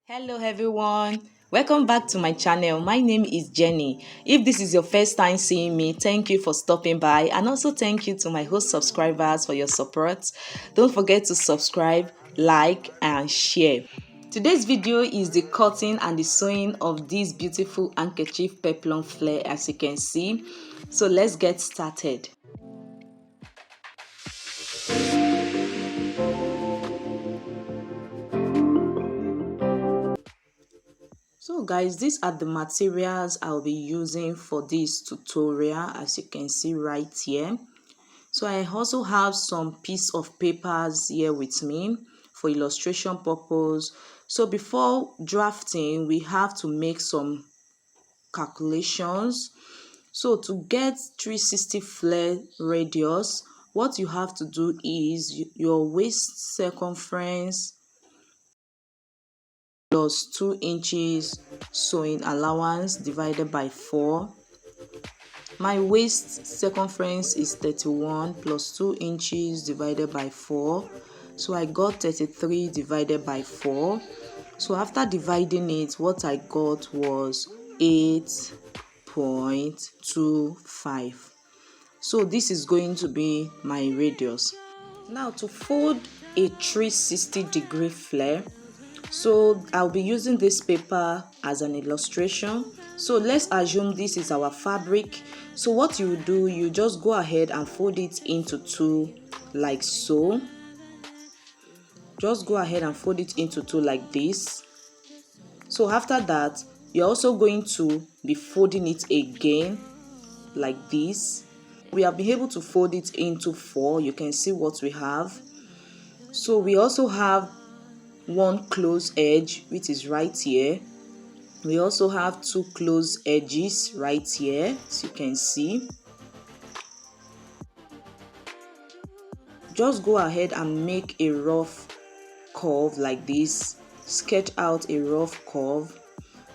Hello everyone, welcome back to my channel. My name is Jenny. If this is your first time seeing me, thank you for stopping by, and also thank you to my host subscribers for your support. Don't forget to subscribe, like and share. Today's video is the cutting and the sewing of this beautiful handkerchief peplum flare, as you can see. So let's get started. So guys, these are the materials I'll be using for this tutorial, as you can see right here. So I also have some piece of papers here with me for illustration purpose. So before drafting, we have to make some calculations. So to get 360 flare radius, what you have to do is your waist circumference plus 2 inches sewing allowance divided by 4. My waist circumference is 31 plus 2 inches divided by 4. So I got 33 divided by 4. So after dividing it, what I got was 8.25. So this is going to be my radius. Now to fold a 360-degree flare, so I'll be using this paper as an illustration. So let's assume this is our fabric. So what you do, you just go ahead and fold it into two like so. Just go ahead and fold it into two like this. So after that, you're also going to be folding it again like this. We have been able to fold it into 4. You can see what we have. So we also have one close edge, which is right here. We also have 2 close edges right here, as you can see. Just go ahead and make a rough curve like this. Sketch out a rough curve.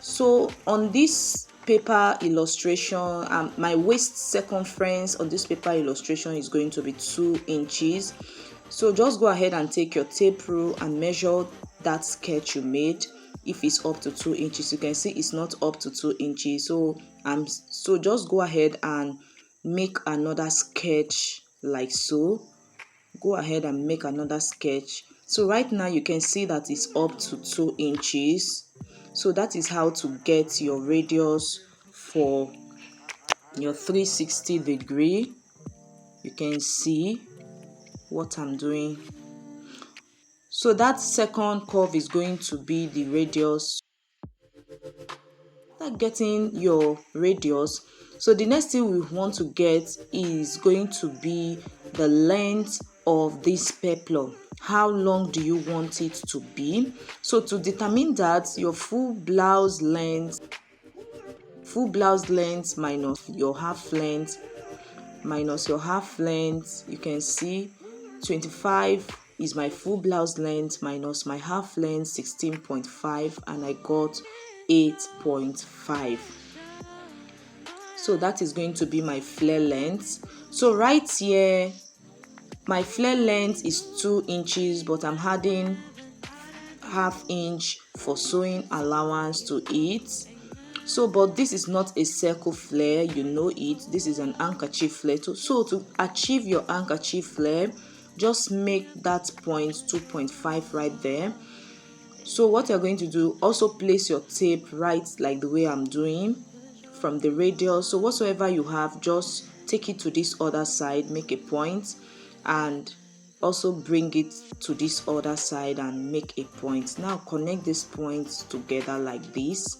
So on this paper illustration, my waist circumference on this paper illustration is going to be 2 inches. So just go ahead and take your tape rule and measure that sketch you made. If it's up to 2 inches, you can see it's not up to 2 inches. So just go ahead and make another sketch like so. Go ahead and make another sketch. So right now you can see that it's up to 2 inches. So that is how to get your radius for your 360 degree. You can see what I'm doing. So that second curve is going to be the radius. After getting your radius, so the next thing we want to get is going to be the length of this peplum. How long do you want it to be? So to determine that, your full blouse length minus your half length, you can see 25 is my full blouse length minus my half length 16.5, and I got 8.5. So that is going to be my flare length. So right here my flare length is 2 inches, but I'm adding half inch for sewing allowance to it. So but this is not a circle flare, you know it. This is an handkerchief flare. So to achieve your handkerchief flare, just make that point 2.5 right there. So what you're going to do, also place your tape right like the way I'm doing from the radius. So whatsoever you have, just take it to this other side, make a point, and also bring it to this other side and make a point. Now connect these points together like this.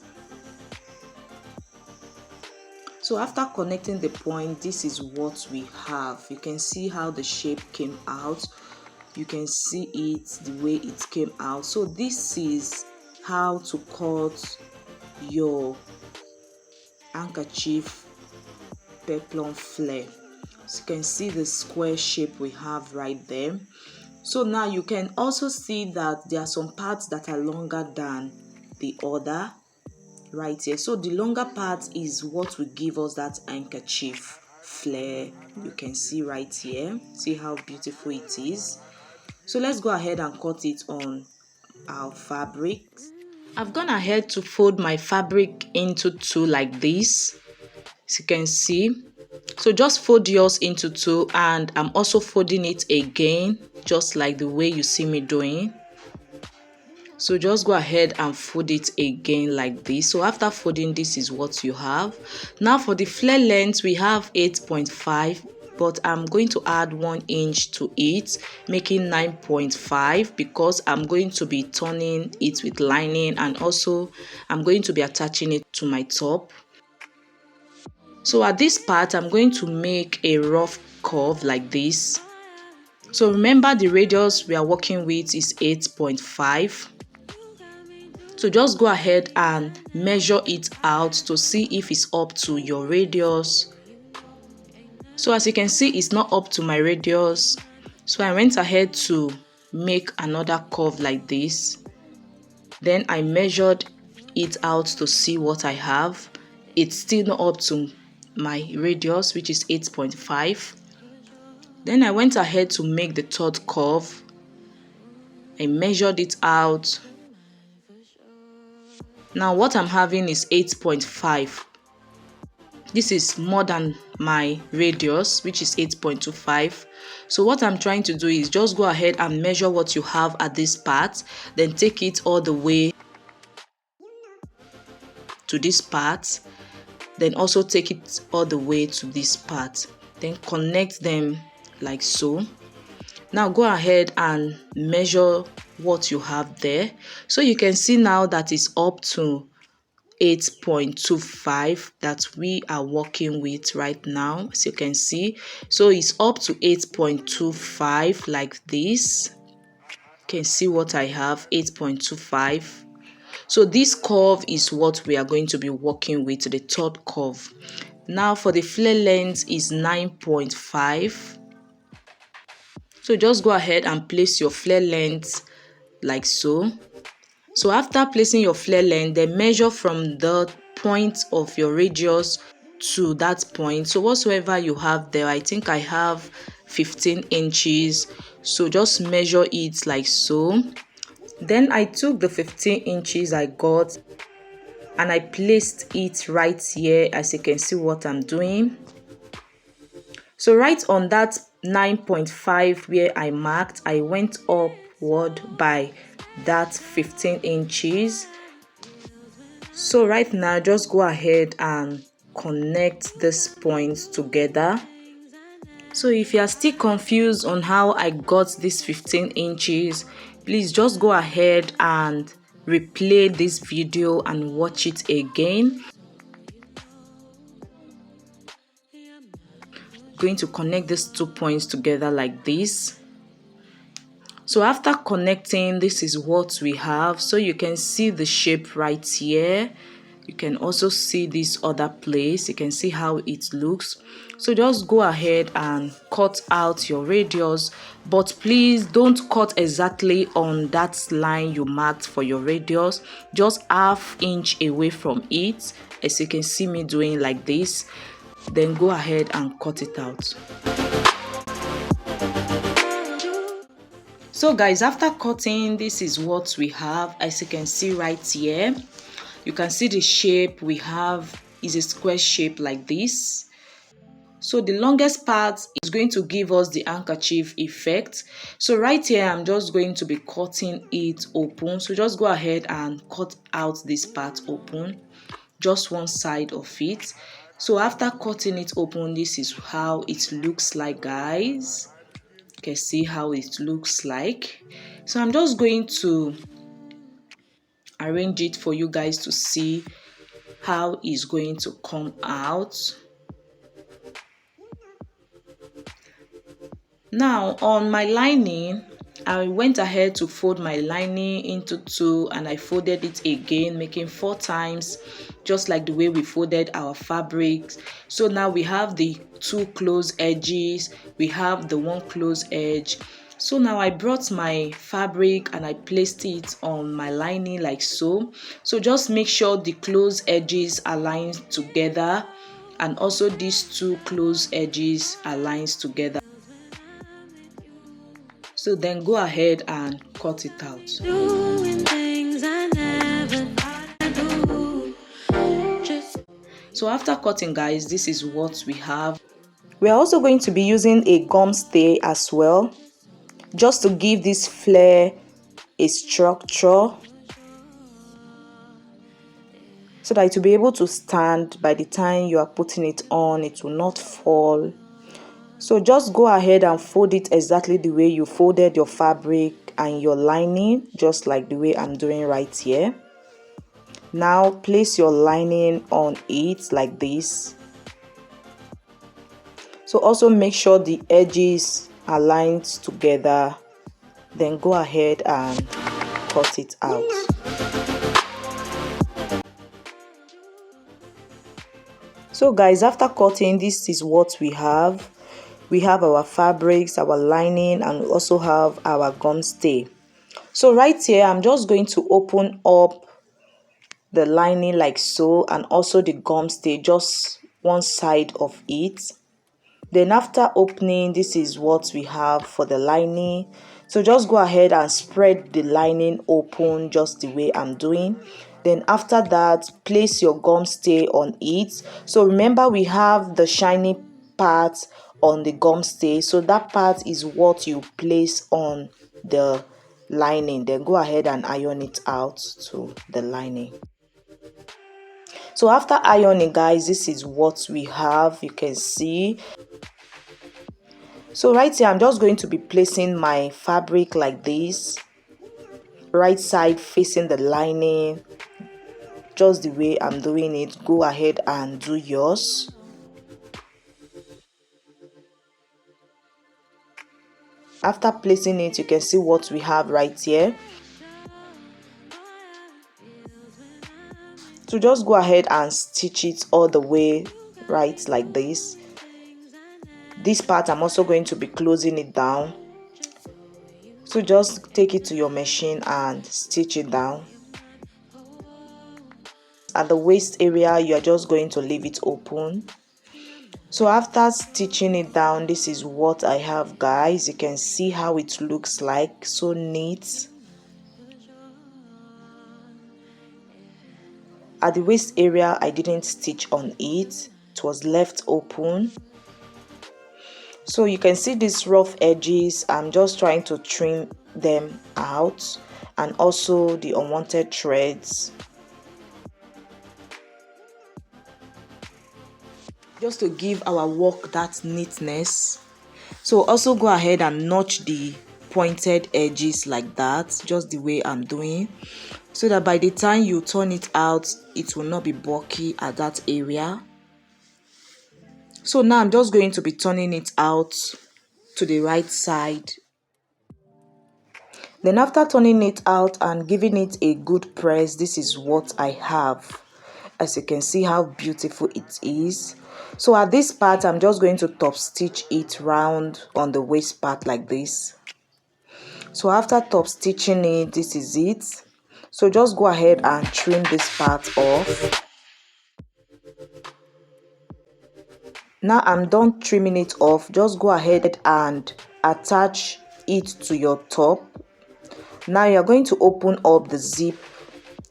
So after connecting the point, this is what we have. You can see how the shape came out. You can see it the way it came out. So this is how to cut your handkerchief peplum flare. So you can see the square shape we have right there. So now you can also see that there are some parts that are longer than the other right here. So the longer part is what will give us that handkerchief flare. You can see right here. See how beautiful it is. So let's go ahead and cut it on our fabric. I've gone ahead to fold my fabric into two like this, as you can see. So just fold yours into two, and I'm also folding it again, just like the way you see me doing. So just go ahead and fold it again like this. So after folding, this is what you have. Now for the flare length, we have 8.5, but I'm going to add 1 inch to it, making 9.5, because I'm going to be turning it with lining, and also I'm going to be attaching it to my top. So at this part, I'm going to make a rough curve like this. So remember, the radius we are working with is 8.5. So just go ahead and measure it out to see if it's up to your radius. So as you can see, it's not up to my radius. So I went ahead to make another curve like this. Then I measured it out to see what I have. It's still not up to my radius, which is 8.5. Then I went ahead to make the third curve. I measured it out. Now what I'm having is 8.5. This is more than my radius, which is 8.25. So what I'm trying to do is just go ahead and measure what you have at this part, then take it all the way to this part, then also take it all the way to this part, then connect them like so. Now go ahead and measure what you have there. So you can see now that it's up to 8.25 that we are working with right now, as you can see. So it's up to 8.25 like this. You can see what I have, 8.25. So this curve is what we are going to be working with, the third curve. Now for the flare length is 9.5. So just go ahead and place your flare length like so. So after placing your flare length, then measure from the point of your radius to that point. So whatsoever you have there, I think I have 15 inches. So just measure it like so. Then I took the 15 inches I got and I placed it right here, as you can see what I'm doing. So right on that 9.5 where I marked, I went upward by that 15 inches. So right now, just go ahead and connect these points together. So if you are still confused on how I got this 15 inches, please just go ahead and replay this video and watch it again. Going to connect these 2 points together like this. So after connecting, this is what we have. So you can see the shape right here. You can also see this other place. You can see how it looks. So just go ahead and cut out your radius, but please don't cut exactly on that line you marked for your radius. Just ½ inch away from it, as you can see me doing like this. Then go ahead and cut it out. So guys, after cutting, this is what we have, as you can see right here. You can see the shape we have is a square shape like this. So the longest part is going to give us the handkerchief effect. So right here, I'm just going to be cutting it open. So just go ahead and cut out this part open, just one side of it. So after cutting it open, this is how it looks like, guys. You can see how it looks like. So I'm just going to arrange it for you guys to see how it's going to come out. Now on my lining, I went ahead to fold my lining into two, and I folded it again, making 4 times, just like the way we folded our fabrics. So now we have the 2 close edges, we have the 1 close edge. So now I brought my fabric and I placed it on my lining like so. So just make sure the close edges align together, and also these 2 close edges aligns together. So then go ahead and cut it out. Doing things I never So after cutting, guys, this is what we have. We are also going to be using a gum stay as well, just to give this flare a structure, so that it will be able to stand. By the time you are putting it on, it will not fall. So just go ahead and fold it exactly the way you folded your fabric and your lining, just like the way I'm doing right here. Now place your lining on it like this. So also make sure the edges are lined together, then go ahead and cut it out. So guys, after cutting, this is what we have. We have our fabrics, our lining, and we also have our gum stay. So right here, I'm just going to open up the lining like so, and also the gum stay, just one side of it. Then after opening, this is what we have for the lining. So just go ahead and spread the lining open just the way I'm doing. Then after that, place your gum stay on it. So remember, we have the shiny part on the gum stay, so that part is what you place on the lining. Then go ahead and iron it out to the lining. So after ironing, guys, this is what we have. You can see. So right here, I'm just going to be placing my fabric like this, right side facing the lining, just the way I'm doing it. Go ahead and do yours. After placing it, you can see what we have right here. So just go ahead and stitch it all the way right like this. This part, I'm also going to be closing it down. So just take it to your machine and stitch it down. At the waist area, you are just going to leave it open. So after stitching it down, this is what I have, guys. You can see how it looks like, so neat. At the waist area, I didn't stitch on it. It was left open. So you can see these rough edges. I'm just trying to trim them out, and also the unwanted threads, just to give our work that neatness. So also go ahead and notch the pointed edges like that, just the way I'm doing, so that by the time you turn it out, it will not be bulky at that area. So now I'm just going to be turning it out to the right side. Then after turning it out and giving it a good press, this is what I have. As you can see how beautiful it is. So at this part, I'm just going to top stitch it round on the waist part like this. So after top stitching it, this is it. So just go ahead and trim this part off. Now I'm done trimming it off. Just go ahead and attach it to your top. Now you're going to open up the zip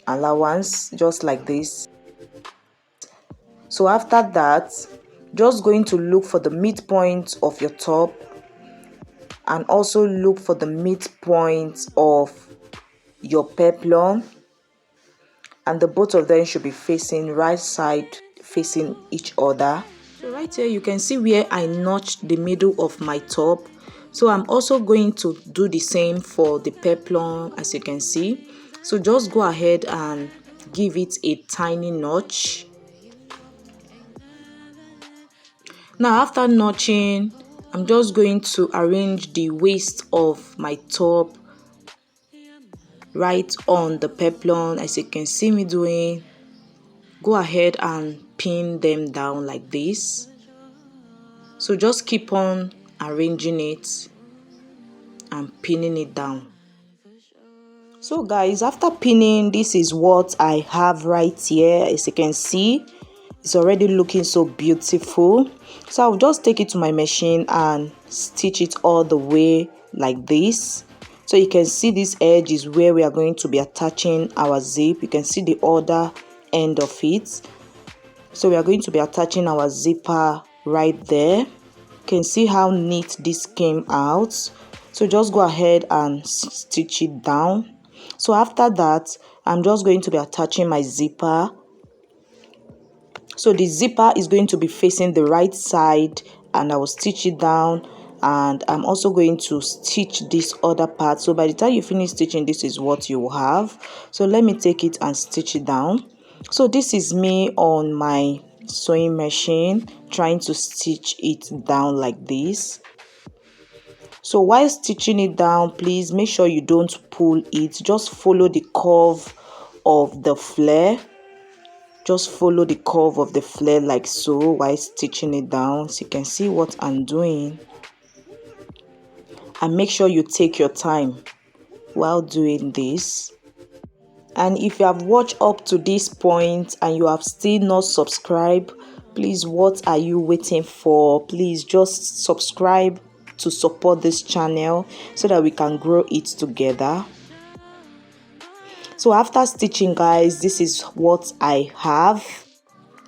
allowance just like this. So after that, just going to look for the midpoint of your top, and also look for the midpoint of your peplum, and the both of them should be facing right side, facing each other. So right here you can see where I notched the middle of my top. So I'm also going to do the same for the peplum, as you can see. So just go ahead and give it a tiny notch. Now after notching, I'm just going to arrange the waist of my top right on the peplum, as you can see me doing. Go ahead and pin them down like this. So just keep on arranging it and pinning it down. So guys, after pinning, this is what I have right here. As you can see, it's already looking so beautiful. So I'll just take it to my machine and stitch it all the way like this. So you can see this edge is where we are going to be attaching our zip. You can see the other end of it. So we are going to be attaching our zipper right there. You can see how neat this came out. So just go ahead and stitch it down. So after that, I'm just going to be attaching my zipper. So the zipper is going to be facing the right side, and I will stitch it down, and I'm also going to stitch this other part. So by the time you finish stitching, this is what you will have. So let me take it and stitch it down. So this is me on my sewing machine trying to stitch it down like this. So while stitching it down, please make sure you don't pull it. Just follow the curve of the flare. Just follow the curve of the flare like so while stitching it down, so you can see what I'm doing. And make sure you take your time while doing this. And if you have watched up to this point and you have still not subscribed, please, what are you waiting for? Please just subscribe to support this channel so that we can grow it together. So after stitching, guys, this is what I have.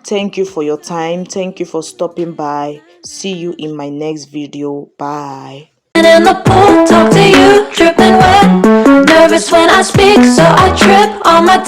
Thank you for your time. Thank you for stopping by. See you in my next video. Bye. In the pool, talk to you, dripping wet. Nervous when I speak, so I trip on my